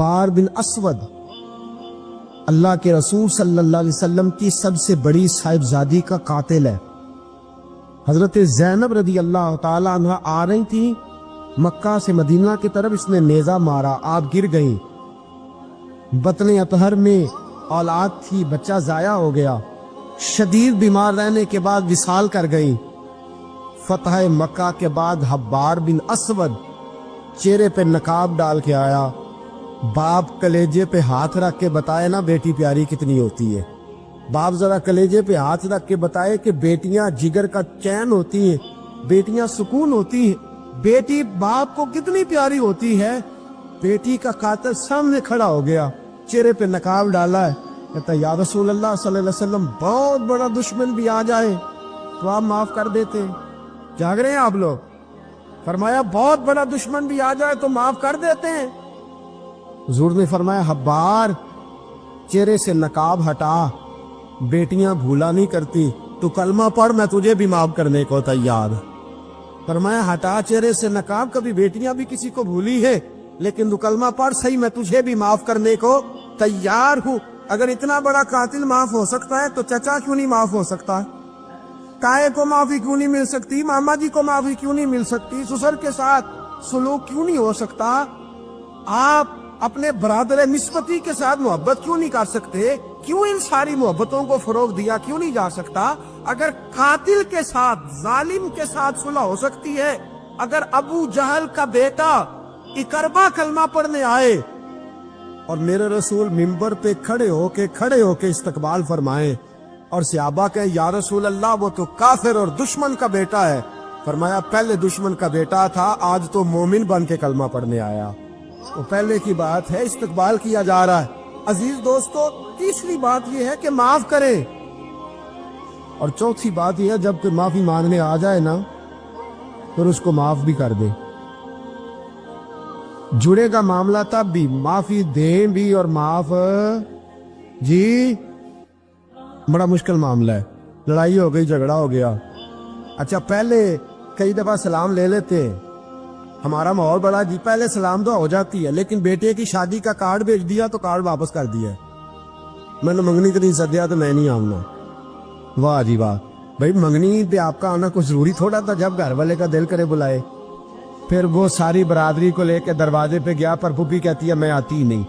حبار بن اسود اللہ کے رسول صلی اللہ علیہ وسلم کی سب سے بڑی صاحبزادی کا قاتل ہے۔ حضرت زینب رضی اللہ تعالی عنہ آ رہی تھی مکہ سے مدینہ کی طرف، اس نے نیزہ مارا، آپ گر گئیں۔ بطن اطہر میں اولاد تھی، بچہ ضائع ہو گیا، شدید بیمار رہنے کے بعد وصال کر گئیں۔ فتح مکہ کے بعد حبار بن اسود چہرے پہ نقاب ڈال کے آیا، باپ کلیجے پہ ہاتھ رکھ کے بتائے نا بیٹی پیاری کتنی ہوتی ہے۔ باپ ذرا کلیجے پہ ہاتھ رکھ کے بتائے کہ بیٹیاں جگر کا چین ہوتی ہیں، بیٹیاں سکون ہوتی ہیں، بیٹی باپ کو کتنی پیاری ہوتی ہے۔ بیٹی کا قاتل سامنے کھڑا ہو گیا، چہرے پہ نقاب ڈالا ہے، کہتا یا رسول اللہ صلی اللہ علیہ وسلم بہت بڑا دشمن بھی آ جائے تو آپ معاف کر دیتے ہیں۔ جاگ رہے ہیں آپ لوگ؟ فرمایا بہت بڑا دشمن بھی آ جائے تو معاف کر دیتے ہیں۔ حضور نے فرمایا حبار چہرے سے نقاب ہٹا، بیٹیاں بھولا نہیں کرتی، تو کلمہ پڑھ میں تجھے بھی معاف کرنے کو تیار۔ فرمایا ہٹا چہرے سے نقاب، کبھی بیٹیاں بھی کسی کو بھولی ہے لیکن تو کلمہ پڑھ صحیح، میں تجھے بھی معاف کرنے کو تیار ہوں۔ اگر اتنا بڑا قاتل معاف ہو سکتا ہے تو چچا کیوں نہیں معاف ہو سکتا؟ تائے کو معافی کیوں نہیں مل سکتی؟ ماما جی کو معافی کیوں نہیں مل سکتی؟ سسر کے ساتھ سلوک کیوں نہیں ہو سکتا؟ آپ اپنے برادر نسبتی کے ساتھ محبت کیوں نہیں کر سکتے؟ کیوں ان ساری محبتوں کو فروغ دیا کیوں نہیں جا سکتا؟ اگر قاتل کے ساتھ ظالم کے ساتھ صلح ہو سکتی ہے، اگر ابو جہل کا بیٹا اکربا کلمہ پڑھنے آئے اور میرے رسول منبر پہ کھڑے ہو کے استقبال فرمائیں اور صحابہ کہیں یا رسول اللہ وہ تو کافر اور دشمن کا بیٹا ہے، فرمایا پہلے دشمن کا بیٹا تھا، آج تو مومن بن کے کلمہ پڑھنے آیا۔ وہ پہلے کی بات ہے، استقبال کیا جا رہا ہے۔ عزیز دوستو، تیسری بات یہ ہے کہ معاف کریں، اور چوتھی بات یہ ہے جب کوئی معافی مانگنے آ جائے نا پھر اس کو معاف بھی کر دے۔ جڑے گا معاملہ تب بھی، معافی دیں بھی اور معاف جی بڑا مشکل معاملہ ہے۔ لڑائی ہو گئی، جھگڑا ہو گیا، اچھا پہلے کئی دفعہ سلام لے لیتے ہیں، ہمارا ماحول بڑا جی پہلے سلام دعا ہو جاتی ہے، لیکن بیٹے کی شادی کا کارڈ بھیج دیا تو کارڈ واپس کر دیا، میں نے منگنی کہیں سدیا تو میں نہیں آؤں۔ واہ جی واہ، بھائی منگنی پہ آپ کا آنا کچھ ضروری تھوڑا تھا، جب گھر والے کا دل کرے بلائے۔ پھر وہ ساری برادری کو لے کے دروازے پہ گیا، پر پھوپھی کہتی ہے میں آتی ہی نہیں،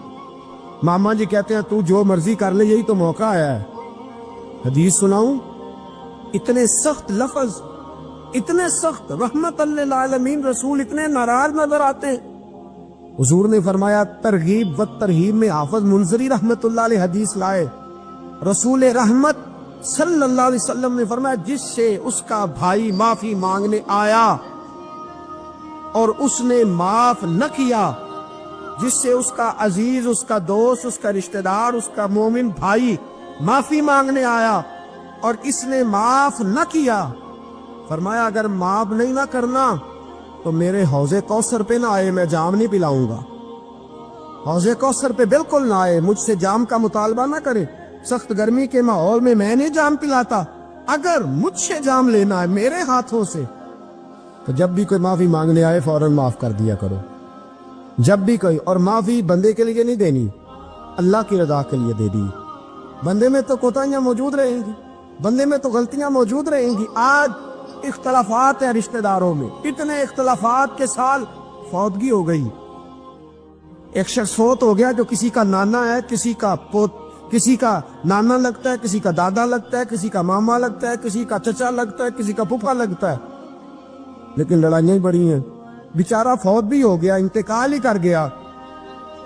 ماما جی کہتے ہیں تو جو مرضی کر لے، یہی تو موقع آیا ہے۔ حدیث سناؤں، اتنے سخت لفظ، اتنے سخت، رحمت للعالمین رسول اتنے ناراض نظر آتے ہیں۔ حضور نے فرمایا ترغیب و ترہیب میں حافظ منذری رحمت اللہ علیہ حدیث لائے، رسول رحمت صلی اللہ علیہ وسلم نے فرمایا جس سے اس کا بھائی معافی مانگنے آیا اور اس نے معاف نہ کیا، جس سے اس کا عزیز، اس کا دوست، اس کا رشتہ دار، اس کا مومن بھائی معافی مانگنے آیا اور اس نے معاف نہ کیا، فرمایا اگر معاف نہیں نہ کرنا تو میرے حوض کوثر پہ نہ آئے، میں جام نہیں پلاؤں گا۔ حوض کوثر پہ بالکل نہ آئے، مجھ سے جام کا مطالبہ نہ کرے، سخت گرمی کے ماحول میں میں نہیں جام پلاتا، اگر مجھ سے جام لینا ہے میرے ہاتھوں سے تو جب بھی کوئی معافی مانگنے آئے فوراً معاف کر دیا کرو، جب بھی کوئی۔ اور معافی بندے کے لیے نہیں دینی، اللہ کی رضا کے لیے دے دی۔ بندے میں تو کوتاہیاں موجود رہیں گی، بندے میں تو غلطیاں موجود رہیں گی۔ آج اختلافات ہیں رشتہ داروں میں، اتنے اختلافات کے سال فوتگی ہو گئی، ایک شخص فوت ہو گیا جو کسی کا نانا ہے، کسی کا نانا لگتا ہے، کسی کا دادا لگتا ہے، کسی کا ماما لگتا ہے، کسی کا چچا لگتا ہے، کسی کا پھپھا لگتا ہے، لیکن لڑائیاں ہی بڑی ہیں۔ بیچارہ فوت بھی ہو گیا، انتقال ہی کر گیا،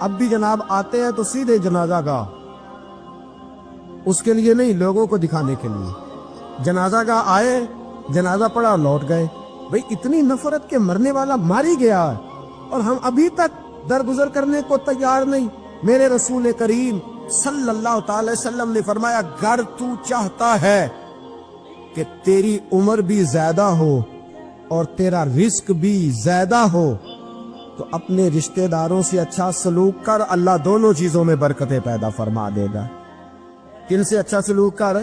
اب بھی جناب آتے ہیں تو سیدھے جنازہ گاہ، اس کے لیے نہیں، لوگوں کو دکھانے کے لیے جنازہ گاہ آئے، جنازہ پڑا اور لوٹ گئے۔ بھئی اتنی نفرت کے مرنے والا ماری گیا اور ہم ابھی تک درگزر کرنے کو تیار نہیں۔ میرے رسول کریم صلی اللہ تعالی وسلم نے فرمایا اگر تو چاہتا ہے کہ تیری عمر بھی زیادہ ہو اور تیرا رزق بھی زیادہ ہو تو اپنے رشتہ داروں سے اچھا سلوک کر، اللہ دونوں چیزوں میں برکتیں پیدا فرما دے گا۔ کن سے اچھا سلوک کر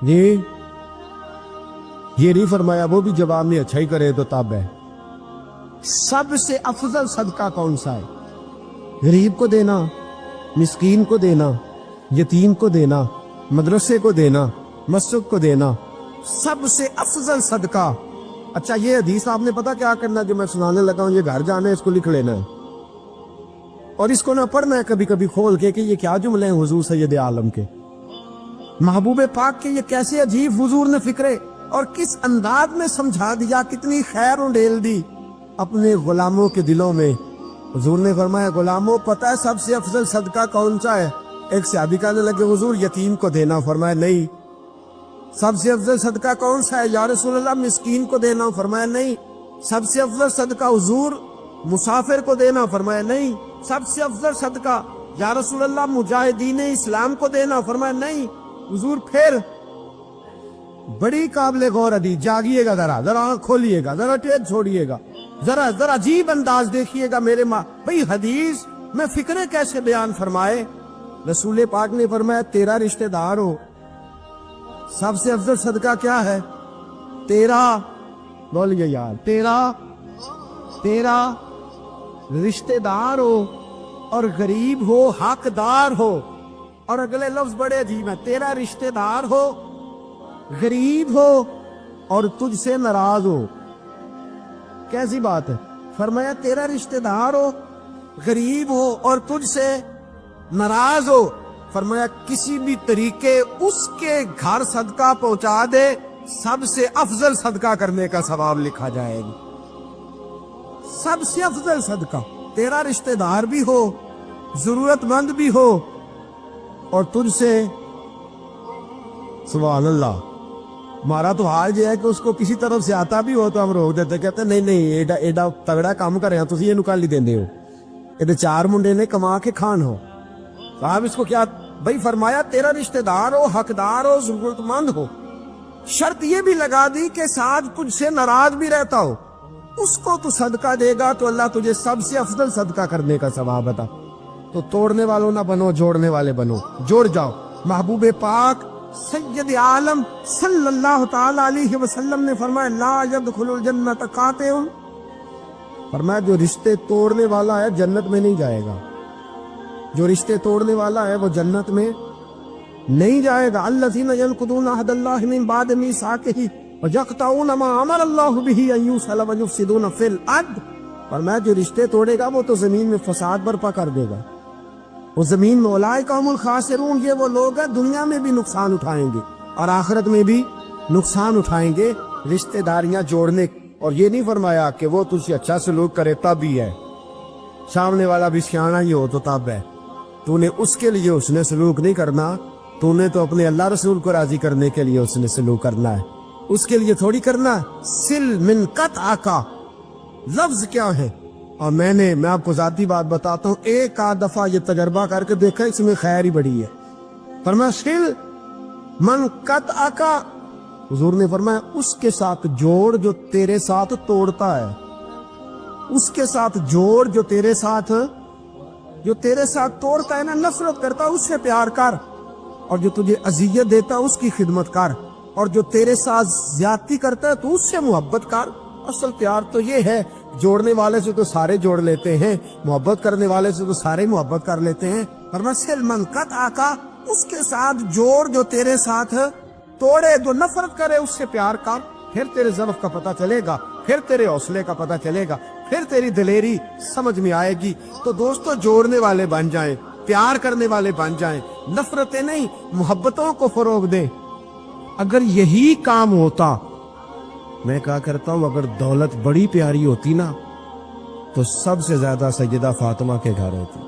جی؟ یہ نہیں فرمایا وہ بھی جواب میں اچھا ہی کرے تو تب ہے۔ سب سے افضل صدقہ کون سا ہے؟ غریب کو دینا، مسکین کو دینا، یتیم کو دینا، مدرسے کو دینا، مسجد کو دینا، سب سے افضل صدقہ۔ اچھا یہ حدیث آپ نے پتا کیا کرنا جو میں سنانے لگا ہوں، یہ گھر جانا ہے، اس کو لکھ لینا ہے اور اس کو نہ پڑھنا ہے کبھی کبھی کھول کے کہ یہ کیا جملے ہیں حضور سید عالم کے، محبوب پاک کے یہ کیسے عجیب حضور نے فکرے اور کس انداز میں سمجھا دیا، کتنی خیر ڈیل دی اپنے غلاموں کے دلوں میں۔ حضور نے فرمایا غلاموں پتہ ہے سب سے افضل صدقہ کون سا ہے؟ ایک صحابی کہنے لگے حضور یتیم کو دینا، فرمایا نہیں۔ سب سے افضل صدقہ کون سا ہے یا رسول اللہ؟ مسکین کو دینا، فرمایا نہیں۔ سب سے افضل صدقہ حضور مسافر کو دینا، فرمایا نہیں۔ سب سے افضل صدقہ یا رسول اللہ مجاہدین اسلام کو دینا، فرمایا نہیں۔ حضور پھر بڑی قابل غور حدیث، جاگیے گا ذرا آنکھ کھولیے گا، ذرا ٹیڑھ چھوڑیے گا، ذرا عجیب انداز دیکھیے گا میرے ماں بھئی حدیث میں فکرے کیسے بیان فرمائے۔ رسول پاک نے فرمایا تیرا رشتہ دار ہو، سب سے افضل صدقہ کیا ہے؟ تیرا، بولیے یار، تیرا رشتہ دار ہو اور غریب ہو، حقدار ہو۔ اور اگلے لفظ بڑے عجیب ہیں، تیرا رشتہ دار ہو، غریب ہو اور تجھ سے ناراض ہو۔ کیسی بات ہے؟ فرمایا تیرا رشتہ دار ہو، غریب ہو اور تجھ سے ناراض ہو، فرمایا کسی بھی طریقے اس کے گھر صدقہ پہنچا دے، سب سے افضل صدقہ کرنے کا ثواب لکھا جائے گا۔ سب سے افضل صدقہ، تیرا رشتہ دار بھی ہو، ضرورت مند بھی ہو اور تجھ سے، سبحان اللہ۔ ہمارا تو حال یہ ہے کہ اس کو کسی طرف سے آتا بھی ہو تو ہم روک دیتے، کہتے نہیں ایڈا تگڑا کام کر رہے ہیں تسی اینو کالی دیندے ہو، یہ چار منڈے نے کما کے کھان ہو، صاحب اس کو کیا بھائی؟ فرمایا تیرا رشتہ دار ہو، حقدار ہو، ضرورت مند ہو، شرط یہ بھی لگا دی کہ ساتھ تجھ سے ناراض بھی رہتا ہو، اس کو تو صدقہ دے گا تو اللہ تجھے سب سے افضل صدقہ کرنے کا ثواب عطا۔ تو توڑنے والوں نہ بنو، جوڑنے والے بنو، جوڑ جاؤ۔ محبوب پاک سید عالم صلی اللہ تعالی علیہ وسلم نے فرمایا لا يدخل الجنت قاطع، فرمایا جو رشتے توڑنے والا ہے جنت میں نہیں جائے گا، جو رشتے توڑنے والا ہے وہ جنت میں نہیں جائے گا۔ الذین ینقضون عہد اللہ من بعد میثاقہ ویقطعون ما امر اللہ بہ ان یوصل ویفسدون فی الارض، فرمایا جو رشتے توڑے گا وہ تو زمین میں فساد برپا کر دے گا، وہ زمین میں اولئک هم الخاسرون، یہ وہ لوگ ہیں دنیا میں بھی نقصان اٹھائیں گے اور آخرت میں بھی نقصان اٹھائیں گے رشتہ داریاں جوڑنے۔ اور یہ نہیں فرمایا کہ وہ تجھ سے اچھا سلوک کرے تب ہی ہے، سامنے والا بھی سیاںا ہی ہو تو تب ہے، تو نے اس کے لیے اس نے سلوک نہیں کرنا، تو نے تو اپنے اللہ رسول کو راضی کرنے کے لیے اس نے سلوک کرنا ہے، اس کے لیے تھوڑی کرنا ہے۔ سل من قطع کا لفظ کیا ہے؟ اور میں آپ کو ذاتی بات بتاتا ہوں، ایک آدھ دفعہ یہ تجربہ کر کے دیکھا، اس میں خیر ہی بڑی ہے۔ فرمایا سل من قطع کا، حضور نے فرمایا اس کے ساتھ جوڑ جو تیرے ساتھ توڑتا ہے، اس کے ساتھ جوڑ جو تیرے ساتھ توڑتا ہے نا، نفرت کرتا اس سے پیار کر، اور جو تجھے اذیت دیتا اس کی خدمت کر، اور جو تیرے ساتھ زیادتی کرتا ہے تو اس سے محبت کر۔ اصل پیار تو یہ ہے، جوڑنے والے سے تو سارے جوڑ لیتے ہیں، محبت کرنے والے سے تو سارے محبت کر لیتے ہیں۔ فرمایا سل من قطع کا، اس کے ساتھ جوڑ جو تیرے ساتھ توڑے، جو نفرت کرے اس سے پیار کر، پھر تیرے ضعف کا پتہ چلے گا، پھر تیرے حوصلے کا پتہ چلے گا، پھر تیری دلیری سمجھ میں آئے گی۔ تو دوستو جوڑنے والے بن جائیں، پیار کرنے والے بن جائیں، نفرتیں نہیں محبتوں کو فروغ دیں۔ اگر یہی کام ہوتا، میں کہا کرتا ہوں اگر دولت بڑی پیاری ہوتی نا تو سب سے زیادہ سیدہ فاطمہ کے گھر ہوتی،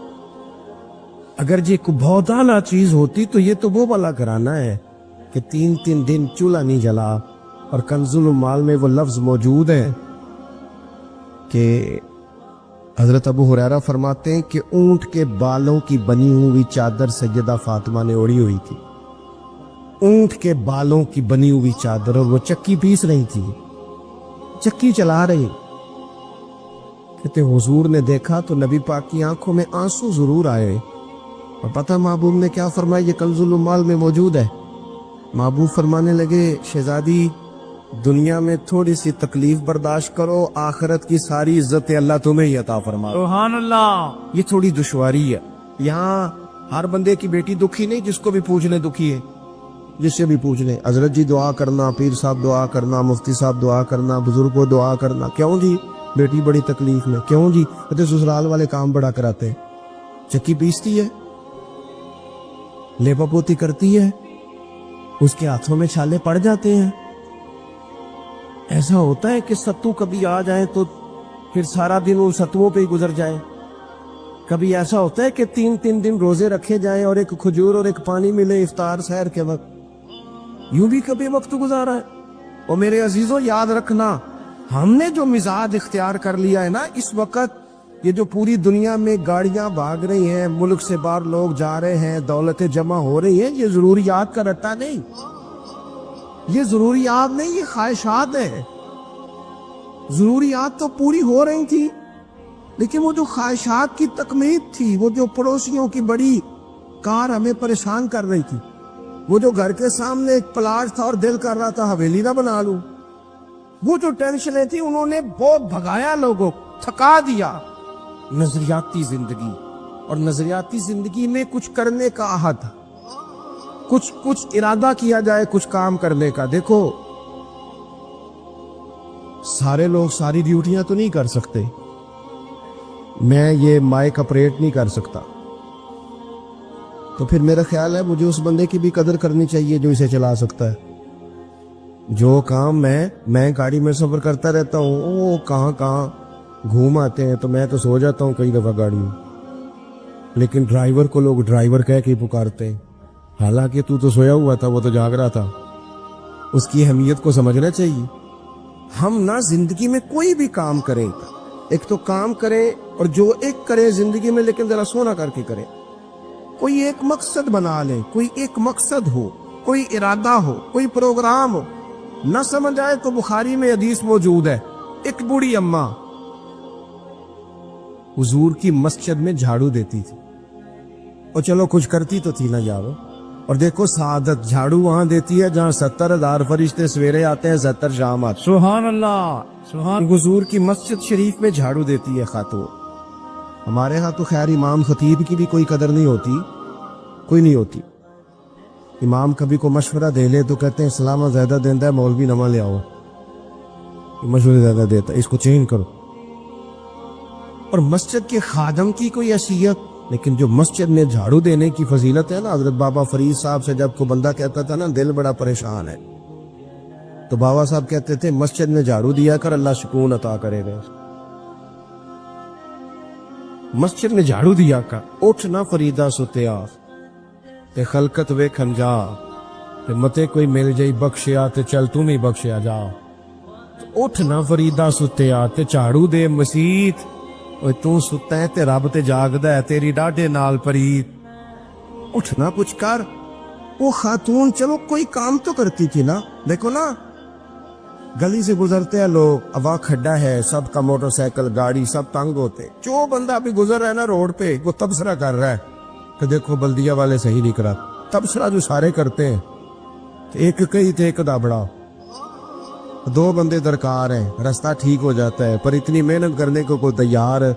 اگر یہ کوئی بہت اعلیٰ چیز ہوتی تو یہ تو وہ والا کرانا ہے کہ 3 دن چولہا نہیں جلا۔ اور کنز المال میں وہ لفظ موجود ہے کہ حضرت ابو ہریرہ فرماتے ہیں کہ اونٹ کے بالوں کی بنی ہوئی چادر سیدہ فاطمہ نے اوڑھی ہوئی تھی، اونٹ کے بالوں کی بنی ہوئی چادر، اور وہ چکی پیس رہی تھی، چکی چلا رہی۔ کہتے حضور نے دیکھا تو نبی پاک کی آنکھوں میں آنسو ضرور آئے، اور پتہ محبوب نے کیا فرمایا؟ یہ کنز المال میں موجود ہے۔ محبوب فرمانے لگے شہزادی دنیا میں تھوڑی سی تکلیف برداشت کرو، آخرت کی ساری عزت اللہ تمہیں ہی عطا فرما۔ سبحان اللہ۔ یہ تھوڑی دشواری ہے، یہاں ہر بندے کی بیٹی دکھی نہیں، جس کو بھی پوچھ لیں دکھی ہے، جس سے بھی پوچھ لیں حضرت جی دعا کرنا، پیر صاحب دعا کرنا، مفتی صاحب دعا کرنا، بزرگ کو دعا کرنا، کیوں جی بیٹی بڑی تکلیف میں، کیوں جی کہتے سسرال والے کام بڑا کراتے ہیں، چکی پیستی ہے، لیپا پوتی کرتی ہے، اس کے ہاتھوں میں چھالے پڑ جاتے ہیں۔ ایسا ہوتا ہے کہ ستو کبھی آ جائے تو پھر سارا دن ان ستوؤں پہ ہی گزر جائے، کبھی ایسا ہوتا ہے کہ 3 دن روزے رکھے جائیں اور ایک کھجور اور ایک پانی ملے افطار سحر کے وقت، یوں بھی کبھی وقت گزارا ہے۔ اور میرے عزیزوں یاد رکھنا، ہم نے جو مزاج اختیار کر لیا ہے نا اس وقت، یہ جو پوری دنیا میں گاڑیاں بھاگ رہی ہیں، ملک سے باہر لوگ جا رہے ہیں، دولتیں جمع ہو رہی ہیں، یہ ضروریات کا رٹا نہیں، یہ ضروریات نہیں، یہ خواہشات ہیں۔ ضروریات تو پوری ہو رہی تھی، لیکن وہ جو خواہشات کی تکمیل تھی، وہ جو پڑوسیوں کی بڑی کار ہمیں پریشان کر رہی تھی، وہ جو گھر کے سامنے ایک پلاٹ تھا اور دل کر رہا تھا حویلی نہ بنا لوں، وہ جو ٹینشنیں تھی انہوں نے بہت بھگایا، لوگوں تھکا دیا۔ نظریاتی زندگی، اور نظریاتی زندگی میں کچھ کرنے کا عہد، کچھ ارادہ کیا جائے کچھ کام کرنے کا۔ دیکھو سارے لوگ ساری ڈیوٹیاں تو نہیں کر سکتے، میں یہ مائک آپریٹ نہیں کر سکتا، تو پھر میرا خیال ہے مجھے اس بندے کی بھی قدر کرنی چاہیے جو اسے چلا سکتا ہے۔ جو کام میں گاڑی میں سفر کرتا رہتا ہوں، وہ کہاں گھوم آتے ہیں، تو میں تو سو جاتا ہوں کئی دفعہ گاڑی میں، لیکن ڈرائیور کو لوگ ڈرائیور کہہ کے پکارتے ہیں، حالانکہ تو سویا ہوا تھا، وہ تو جاگ رہا تھا۔ اس کی اہمیت کو سمجھنا چاہیے۔ ہم نہ زندگی میں کوئی بھی کام کریں، ایک تو کام کریں، اور جو ایک کرے زندگی میں لیکن ذرا سونا کر کے کرے، کوئی ایک مقصد بنا لیں، کوئی ایک مقصد ہو، کوئی ارادہ ہو، کوئی پروگرام ہو۔ نہ سمجھ آئے تو بخاری میں حدیث موجود ہے، ایک بوڑھی اماں حضور کی مسجد میں جھاڑو دیتی تھی، اور چلو کچھ کرتی تو تھی نہ یارو، اور دیکھو سعادت جھاڑو وہاں دیتی ہے جہاں 70,000 فرشتے سویرے آتے ہیں، 70 شام آتے ہیں۔ سبحان اللہ، سبحان۔ حضور کی مسجد شریف میں جھاڑو دیتی ہے خاتون۔ ہمارے ہاں تو خیر امام خطیب کی بھی کوئی قدر نہیں ہوتی، کوئی نہیں ہوتی۔ امام کبھی کو مشورہ دے لے تو کہتے ہیں اسلام زیادہ دیندہ ہے، مولوی نواں لے آؤ، مشورے زیادہ دیتا ہے، اس کو چینج کرو۔ اور مسجد کے خادم کی کوئی حیثیت، لیکن جو مسجد میں جھاڑو دینے کی فضیلت ہے نا، حضرت بابا فرید صاحب سے جب کو بندہ کہتا تھا نا دل بڑا پریشان ہے، تو بابا صاحب کہتے تھے مسجد میں جھاڑو دیا کر، اللہ سکون عطا کرے گا۔ مسجد میں جھاڑو دیا کر، اٹھ نہ فریدا ستیا تے خلقت وے کھنجا، تے متے کوئی مل جائی بخشیا تے چل تم ہی بخشیا جا۔ اٹھ نہ فریدا ستیا تے جھاڑو دے مسیت، اوے تو ستا ہے تے رب تے جاگدا ہے، تیری ڈاڈے نال پرید۔ اٹھنا کچھ کر۔ وہ خاتون چلو کوئی کام تو کرتی تھی نا، دیکھو نا گلی سے گزرتے ہیں لوگ، ابا کھڈا ہے، سب کا موٹر سائیکل گاڑی سب تنگ ہوتے، جو بندہ بھی گزر رہا ہے نا روڈ پہ وہ تبصرہ کر رہا ہے کہ دیکھو بلدیہ والے صحیح نہیں کرا۔ تبصرہ جو سارے کرتے ہیں، ایک کئی تے ایک دابڑا، 2 بندے درکار ہیں، راستہ ٹھیک ہو جاتا ہے، پر اتنی محنت کرنے کو کوئی تیار ہے،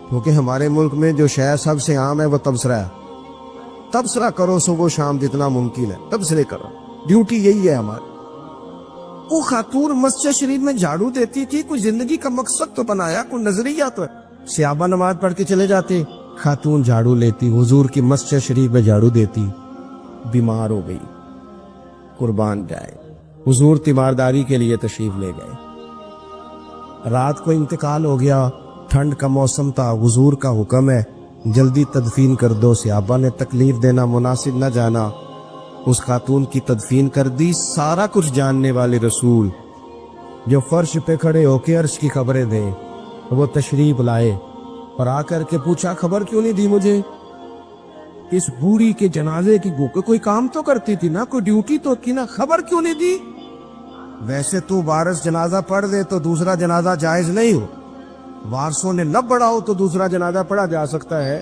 کیونکہ ہمارے ملک میں جو شے سب سے عام ہے وہ تبصرہ ہے۔ تبصرہ کرو صبح شام جتنا ممکن ہے، تبصرے کرو، ڈیوٹی یہی ہے ہماری۔ وہ خاتون مسجد شریف میں جھاڑو دیتی تھی، کوئی زندگی کا مقصد تو بنایا، کوئی نظریہ تو ہے۔ صحابہ نماز پڑھ کے چلے جاتے، خاتون جھاڑو لیتی، حضور کی مسجد شریف میں جھاڑو دیتی، بیمار ہو گئی، قربان جائے، حضور تیمارداری کے لیے تشریف لے گئے، رات کو انتقال ہو گیا، ٹھنڈ کا موسم تھا، حضور کا حکم ہے جلدی تدفین کر دو، صحابہ نے تکلیف دینا مناسب نہ جانا، اس خاتون کی تدفین کر دی۔ سارا کچھ جاننے والے رسول جو فرش پہ کھڑے ہو کے عرش کی خبریں دیں، وہ تشریف لائے اور آ کر کے پوچھا خبر کیوں نہیں دی مجھے؟ اس بوڑھی کے جنازے کی کوئی کام تو کرتی تھی نا، کوئی ڈیوٹی تو کی نا، خبر کیوں نہیں دی؟ ویسے تو وارث جنازہ پڑھ دے تو دوسرا جنازہ جائز نہیں ہو، وارثوں نے نہ پڑھا ہو تو دوسرا جنازہ پڑھا جا سکتا ہے،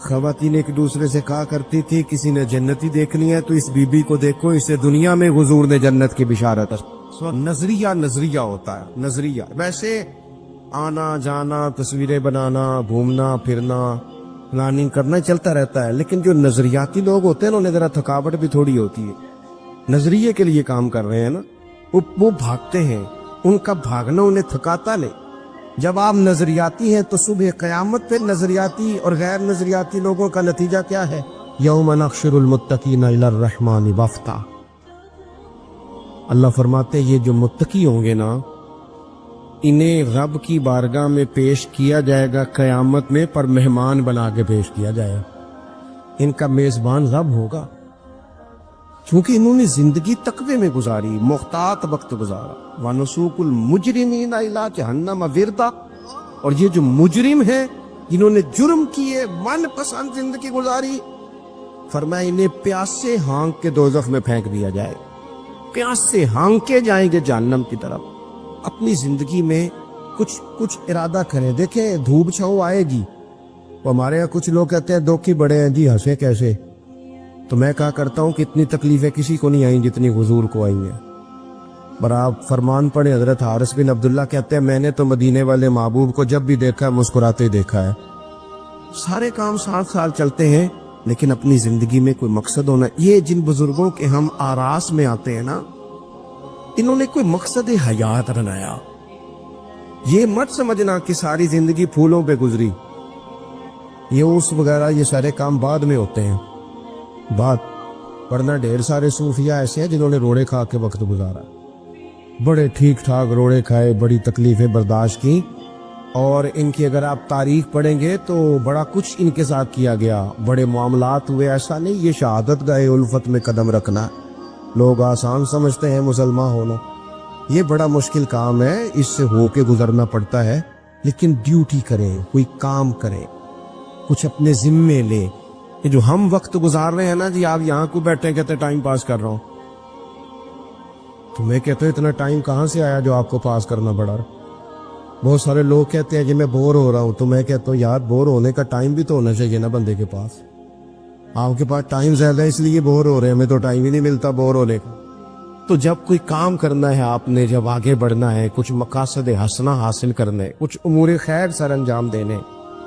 خواتین ایک دوسرے سے کہا کرتی تھی کسی نے جنتی دیکھنی ہے تو اس بی بی کو دیکھو، اسے دنیا میں حضور نے جنت کی بشارت۔ نظریہ ہوتا ہے، نظریہ۔ ویسے آنا جانا، تصویریں بنانا، گھومنا پھرنا، پلاننگ کرنا چلتا رہتا ہے، لیکن جو نظریاتی لوگ ہوتے ہیں انہیں ذرا تھکاوٹ بھی تھوڑی ہوتی ہے۔ نظریے کے لیے کام کر رہے ہیں نا، وہ بھاگتے ہیں، ان کا بھاگنا انہیں تھکاتا نہیں۔ جب آپ نظریاتی ہیں تو صبح قیامت پہ نظریاتی اور غیر نظریاتی لوگوں کا نتیجہ کیا ہے؟ یوم نحشر المتقین الی الرحمن وفدا۔ اللہ فرماتے ہیں یہ جو متقی ہوں گے نا، انہیں رب کی بارگاہ میں پیش کیا جائے گا قیامت میں، پر مہمان بنا کے پیش کیا جائے گا۔ ان کا میزبان رب ہوگا، چونکہ انہوں نے زندگی تقوی میں گزاری، محتاط وقت گزارا۔ وَنُسُوقُ الْمُجْرِمِينَ إِلَىٰ جَهَنَّمَ وِرْدًا۔ اور یہ جو مجرم ہیں جنہوں نے جرم کیے، من پسند زندگی گزاری، فرمایا انہیں پیاس سے ہانک کے دوزخ میں پھینک دیا جائے۔ پیاس سے ہانکے جائیں گے جہنم کی طرف۔ اپنی زندگی میں کچھ ارادہ کریں، دیکھیں دھوپ چھاؤں آئے گی۔ وہ ہمارے یہاں کچھ لوگ کہتے ہیں دوکھی بڑے ہیں جی، ہنسے کیسے؟ تو میں کہا کرتا ہوں کہ اتنی تکلیفیں کسی کو نہیں آئیں جتنی حضور کو آئی ہیں۔ پر آپ فرمان پڑھیں، حضرت حارث بن عبداللہ کہتے ہیں میں نے تو مدینے والے محبوب کو جب بھی دیکھا ہے مسکراتے دیکھا ہے۔ سارے کام 7 سال چلتے ہیں، لیکن اپنی زندگی میں کوئی مقصد ہونا۔ یہ جن بزرگوں کے ہم آراس میں آتے ہیں نا، انہوں نے کوئی مقصد حیات بنایا۔ یہ مت سمجھنا کہ ساری زندگی پھولوں پہ گزری، یہ اس وغیرہ یہ سارے کام بعد میں ہوتے ہیں۔ ورنہ ڈھیر سارے صوفیاء ایسے ہیں جنہوں نے روڑے کھا کے وقت گزارا، بڑے ٹھیک ٹھاک روڑے کھائے، بڑی تکلیفیں برداشت کی، اور ان کی اگر آپ تاریخ پڑھیں گے تو بڑا کچھ ان کے ساتھ کیا گیا، بڑے معاملات ہوئے۔ ایسا نہیں یہ شہادت گاہ الفت میں قدم رکھنا لوگ آسان سمجھتے ہیں مسلمان ہونا، یہ بڑا مشکل کام ہے، اس سے ہو کے گزرنا پڑتا ہے۔ لیکن ڈیوٹی کریں، کوئی کام کریں، کچھ اپنے ذمے لیں۔ یہ جو ہم وقت گزار رہے ہیں نا جی، آپ یہاں کو بیٹھے کہتے ٹائم پاس کر رہا ہوں، تو میں کہتا ہوں اتنا ٹائم کہاں سے آیا جو آپ کو پاس کرنا پڑا؟ بہت سارے لوگ کہتے ہیں کہ میں بور ہو رہا ہوں، تو میں کہتا ہوں یار بور ہونے کا ٹائم بھی تو ہونا چاہیے نا بندے کے پاس۔ آپ کے پاس ٹائم زیادہ ہے اس لیے بور ہو رہے ہیں، ہمیں تو ٹائم ہی نہیں ملتا بور ہونے کا۔ تو جب کوئی کام کرنا ہے آپ نے، جب آگے بڑھنا ہے، کچھ مقاصد حسنہ حاصل کرنے، کچھ امور خیر سر انجام دینے،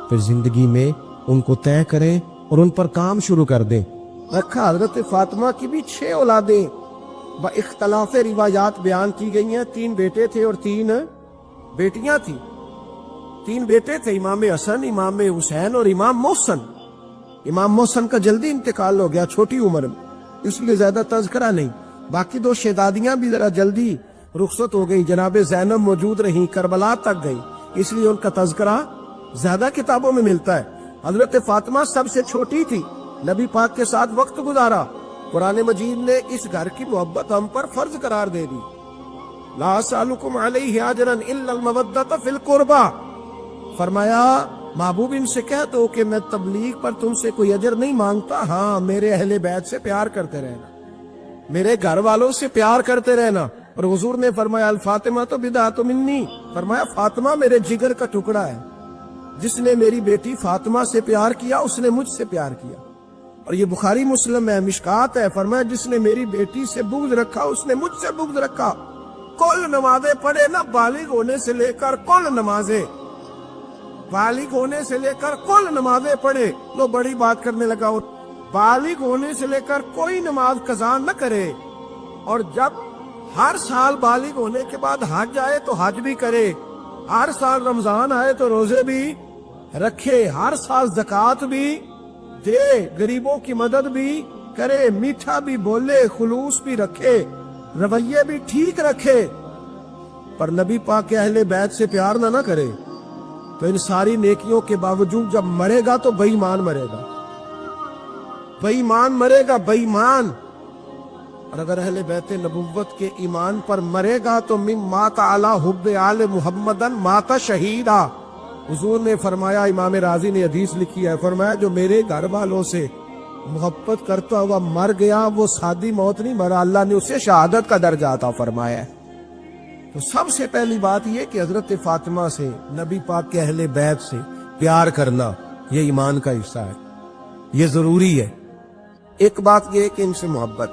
پھر زندگی میں ان کو طے کریں اور ان پر کام شروع کر دیں۔ رکھا حضرت فاطمہ کی بھی 6 اولادیں با اختلاف روایات بیان کی گئی ہیں، 3 بیٹے تھے اور 3 بیٹیاں تھیں۔ 3 بیٹے تھے، امام حسن، امام حسین اور امام محسن۔ امام محسن کا جلدی انتقال ہو گیا چھوٹی عمر میں، اس لیے زیادہ تذکرہ نہیں۔ باقی 2 شہزادیاں بھی ذرا جلدی رخصت ہو گئی، جناب زینب موجود رہیں، کربلا تک گئی، اس لیے ان کا تذکرہ زیادہ کتابوں میں ملتا ہے۔ حضرت فاطمہ سب سے چھوٹی تھی، نبی پاک کے ساتھ وقت گزارا۔ قرآن مجید نے اس گھر کی محبت ہم پر فرض قرار دے دی۔ لا اسألکم علیہ اجرا الا المودۃ فی القربى، فرمایا محبوب ان سے کہہ دو کہ میں تبلیغ پر تم سے کوئی اجر نہیں مانگتا، ہاں میرے اہل بیت سے پیار کرتے رہنا، میرے گھر والوں سے پیار کرتے رہنا۔ اور حضور نے فرمایا الفاطمہ تو بدعۃ منی، فرمایا فاطمہ میرے جگر کا ٹکڑا ہے، جس نے میری بیٹی فاطمہ سے پیار کیا اس نے مجھ سے پیار کیا۔ اور یہ بخاری مسلم ہے، مشکات ہے، فرمایا جس نے میری بیٹی سے بغض رکھا اس نے مجھ سے بغض رکھا۔ کل نمازیں پڑھے نا، بالغ ہونے سے لے کر کل نمازیں، بالغ ہونے سے لے کر کل نمازیں پڑھے۔ لو بڑی بات کرنے لگا، اور بالغ ہونے سے لے کر کوئی نماز قضا نہ کرے، اور جب ہر سال بالغ ہونے کے بعد حج آئے تو حج بھی کرے، ہر سال رمضان آئے تو روزے بھی رکھے، ہر سال زکوٰۃ بھی دے، غریبوں کی مدد بھی کرے، میٹھا بھی بولے، خلوص بھی رکھے، رویے بھی ٹھیک رکھے، پر نبی پاک کے اہل بیت سے پیار نہ کرے، تو ان ساری نیکیوں کے باوجود جب مرے گا تو بے ایمان مرے گا، بے ایمان مرے گا، بے ایمان۔ اور اگر اہل بیت نبوت کے ایمان پر مرے گا تو من مات علی حب آل محمدن مات شہیدا۔ حضور نے فرمایا، امام رازی نے حدیث لکھی ہے، فرمایا جو میرے گھر والوں سے محبت کرتا ہوا مر گیا وہ سادی موت نہیں مرا، اللہ نے اسے شہادت کا درجہ عطا فرمایا ہے۔ تو سب سے پہلی بات یہ کہ حضرت فاطمہ سے، نبی پاک کے اہل بیت سے پیار کرنا، یہ ایمان کا حصہ ہے۔ یہ ضروری ہے. ایک بات یہ ہے کہ ان سے محبت,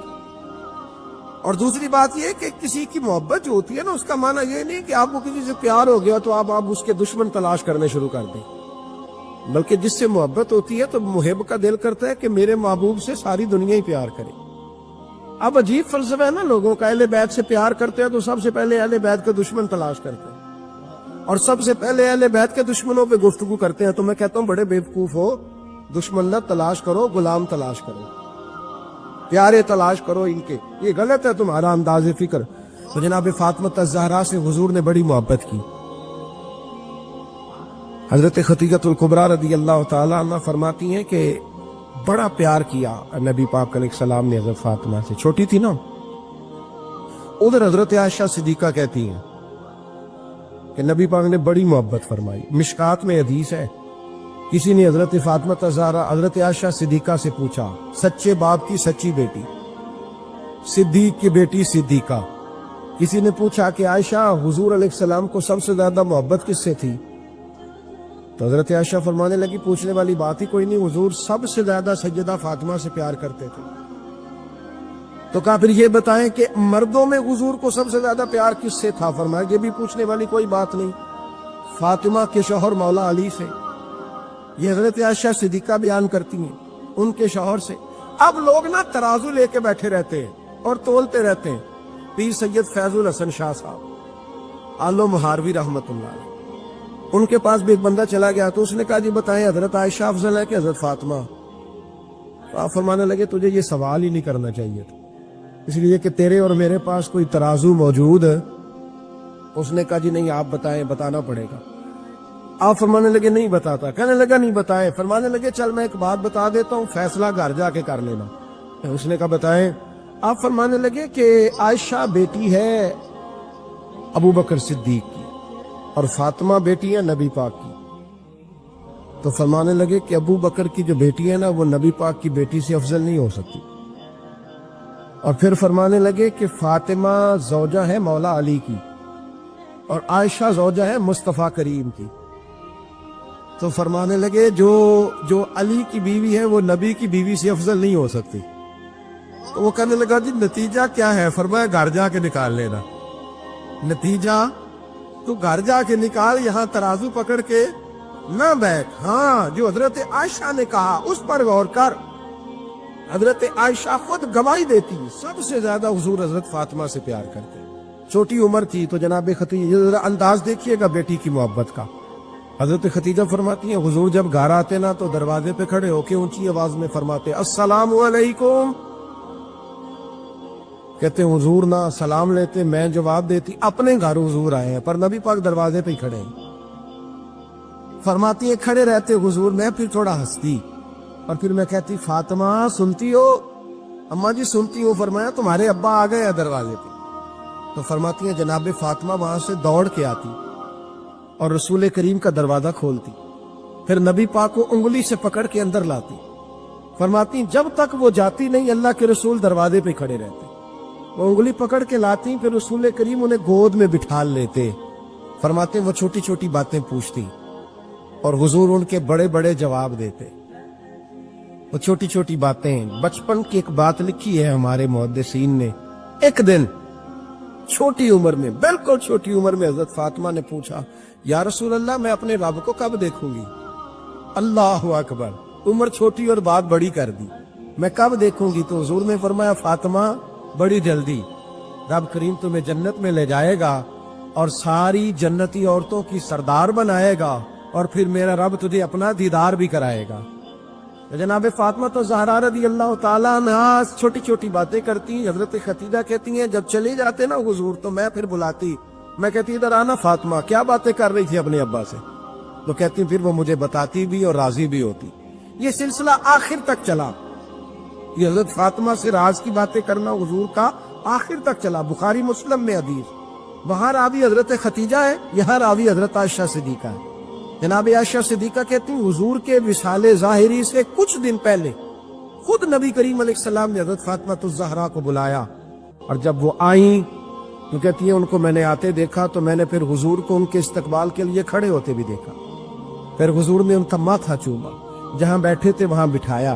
اور دوسری بات یہ ہے کہ کسی کی محبت جو ہوتی ہے نا, اس کا معنی یہ نہیں کہ آپ کو کسی سے پیار ہو گیا تو آپ اس کے دشمن تلاش کرنے شروع کر دیں, بلکہ جس سے محبت ہوتی ہے تو محب کا دل کرتا ہے کہ میرے محبوب سے ساری دنیا ہی پیار کرے. اب عجیب فلسفہ ہے نا لوگوں کا, اہل بیت سے پیار کرتے ہیں تو سب سے پہلے اہل بیت کا دشمن تلاش کرتے ہیں, اور سب سے پہلے اہل بیت کے دشمنوں پہ گفتگو کرتے ہیں. تو میں کہتا ہوں بڑے بیوقوف ہو, دشمن نہ تلاش کرو, غلام تلاش کرو, پیارے تلاش کرو ان کے. یہ غلط ہے تمہارا انداز فکر. تو جناب فاطمہ الزہرا سے حضور نے بڑی محبت کی. حضرت خدیجہ الکبریٰ رضی اللہ تعالی عنہ فرماتی ہیں کہ بڑا پیار کیا نبی پاک علیہ السلام نے حضرت فاطمہ سے. چھوٹی تھی نا. ادھر حضرت عائشہ صدیقہ کہتی ہیں کہ نبی پاک نے بڑی محبت فرمائی. مشکات میں حدیث ہے, کسی نے حضرت فاطمہ الزہرا حضرت عائشہ صدیقہ سے پوچھا, سچے باپ کی سچی بیٹی, صدیق کی بیٹی صدیقہ. کسی نے پوچھا کہ عائشہ حضور علیہ السلام کو سب سے زیادہ محبت کس سے تھی؟ تو حضرت عائشہ فرمانے لگی پوچھنے والی بات ہی کوئی نہیں, حضور سب سے زیادہ سیدہ فاطمہ سے پیار کرتے تھے. تو کہا پھر یہ بتائیں کہ مردوں میں حضور کو سب سے زیادہ پیار کس سے تھا؟ فرمایا یہ بھی پوچھنے والی کوئی بات نہیں, فاطمہ کے شوہر مولا علی سے. یہ حضرت عائشہ صدیقہ بیان کرتی ہیں ان کے شوہر سے. اب لوگ نا ترازو لے کے بیٹھے رہتے ہیں اور تولتے رہتے ہیں. پیر سید فیض الحسن شاہ صاحب آلو مہاروی رحمت اللہ علیہ, ان کے پاس بھی ایک بندہ چلا گیا تو اس نے کہا جی بتائیں حضرت عائشہ افضل ہے کہ حضرت فاطمہ؟ تو آپ فرمانے لگے تجھے یہ سوال ہی نہیں کرنا چاہیے تھا, اس لیے کہ تیرے اور میرے پاس کوئی ترازو موجود ہے. اس نے کہا جی نہیں آپ بتائیں, بتانا پڑے گا. آپ فرمانے لگے نہیں بتاتا. کہنے لگا نہیں بتائے. فرمانے لگے چل میں ایک بات بتا دیتا ہوں, فیصلہ گھر جا کے کر لینا. اس نے کہا بتائیں. آپ فرمانے لگے کہ عائشہ بیٹی ہے ابو بکر صدیق کی اور فاطمہ بیٹی ہے نبی پاک کی. تو فرمانے لگے کہ ابو بکر کی جو بیٹی ہے نا وہ نبی پاک کی بیٹی سے افضل نہیں ہو سکتی. اور پھر فرمانے لگے کہ فاطمہ زوجہ ہے مولا علی کی اور عائشہ زوجہ ہے مصطفیٰ کریم کی. تو فرمانے لگے جو علی کی بیوی ہے وہ نبی کی بیوی سے افضل نہیں ہو سکتی. تو وہ کہنے لگا جی نتیجہ کیا ہے؟ فرمایا گھر جا کے نکال لینا. نتیجہ تو گھر جا کے نکال, یہاں ترازو پکڑ کے نہ بیٹھ. ہاں جو حضرت عائشہ نے کہا اس پر غور کر. حضرت عائشہ خود گواہی دیتی سب سے زیادہ حضور حضرت فاطمہ سے پیار کرتے. چھوٹی عمر تھی تو جناب خدیجہ, انداز دیکھیے گا بیٹی کی محبت کا. حضرت خدیجہ فرماتی ہیں حضور جب گھر آتے نا تو دروازے پہ کھڑے ہو کے اونچی آواز میں فرماتے السلام علیکم. کہتے ہیں حضور نہ سلام لیتے, میں جواب دیتی. اپنے گھر حضور آئے ہیں پر نبی پاک دروازے پہ ہی کھڑے ہیں. فرماتی ہیں کھڑے رہتے حضور, میں پھر تھوڑا ہنستی اور پھر میں کہتی فاطمہ سنتی ہو؟ اماں جی سنتی ہوں. فرمایا تمہارے ابا آ گئے ہیں دروازے پہ. تو فرماتی ہیں جناب فاطمہ وہاں سے دوڑ کے آتی اور رسول کریم کا دروازہ کھولتی, پھر نبی پاک کو انگلی سے پکڑ کے اندر لاتی. فرماتی جب تک وہ جاتی نہیں اللہ کے رسول دروازے پہ کھڑے رہتے. وہ انگلی پکڑ کے لاتی, پھر رسول کریم انہیں گود میں بٹھا لیتے. فرماتے وہ چھوٹی چھوٹی باتیں پوچھتی اور حضور ان کے بڑے بڑے جواب دیتے. وہ چھوٹی چھوٹی باتیں, بچپن کی ایک بات لکھی ہے ہمارے محدثین نے. ایک دن چھوٹی عمر میں, بالکل چھوٹی عمر میں حضرت فاطمہ نے پوچھا یا رسول اللہ میں اپنے رب کو کب دیکھوں گی؟ اللہ اکبر, عمر چھوٹی اور بات بڑی کر دی. میں کب دیکھوں گی؟ تو حضور نے فرمایا فاطمہ بڑی جلدی. رب کریم تمہیں جنت میں لے جائے گا اور ساری جنتی عورتوں کی سردار بنائے گا اور پھر میرا رب تجھے اپنا دیدار بھی کرائے گا. جناب فاطمہ تو زہرا رضی اللہ تعالیٰ عنہ چھوٹی چھوٹی باتیں کرتی. حضرت خدیجہ کہتی ہیں جب چلے جاتے نا حضور تو میں پھر بلاتی, میں کہتی ادھر آنا فاطمہ, کیا باتیں کر رہی تھی اپنے ابا سے؟ تو کہتی پھر وہ مجھے بتاتی بھی اور راضی بھی ہوتی. یہ سلسلہ آخر تک چلا. یہ حضرت فاطمہ سے راز کی باتیں کرنا حضور کا آخر تک چلا. بخاری مسلم میں حدیث, وہاں راوی حضرت خدیجہ ہے, یہاں راوی حضرت عائشہ صدیقہ ہے. جناب عائشہ صدیقہ کہتی ہیں حضور کے وصال ظاہری سے کچھ دن پہلے خود نبی کریم علیہ السلام نے حضرت فاطمہ الزہرا کو بلایا, اور جب وہ آئیں تو کہتی ہیں ان کو میں نے آتے دیکھا تو میں نے پھر حضور کو ان کے استقبال کے لیے کھڑے ہوتے بھی دیکھا. پھر حضور نے ان کا ماتھا چوما, جہاں بیٹھے تھے وہاں بٹھایا